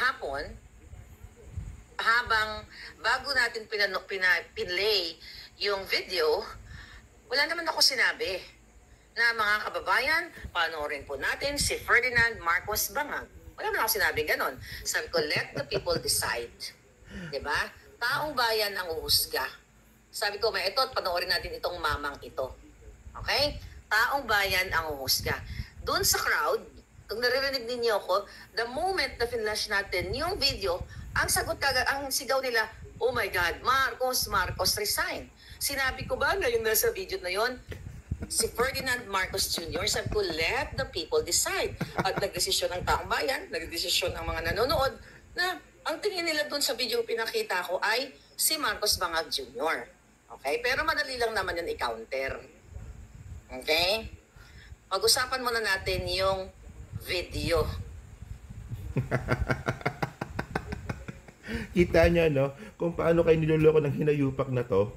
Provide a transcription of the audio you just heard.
kahapon, bago natin pinlay yung video, wala naman ako sinabi na mga kababayan, panoorin po natin si Ferdinand Marcos Bangag. Wala naman ako sinabing ganon. Sabi ko, let the people decide. Diba? Taong bayan ang uhusga. Sabi ko, ito, panoorin natin itong mamang ito. Okay? Taong bayan ang uhusga. Doon sa crowd, kung naririnig ninyo ako, the moment na finlash natin yung video, ang sigaw nila, oh my God, Marcos resign. Sinabi ko ba na yung nasa video na yon? Si Ferdinand Marcos Jr., sabi ko, let the people decide. At nagdesisyon ng taong bayan, nagdesisyon ang mga nanonood na ang tingin nila doon sa video pinakita ko ay si Marcos Bangag Jr. Okay? Pero madali lang naman yun i-counter. Okay? Pag-usapan muna natin yung video. Kita niya, no? Kung paano kayo niloloko ng hinayupak na to.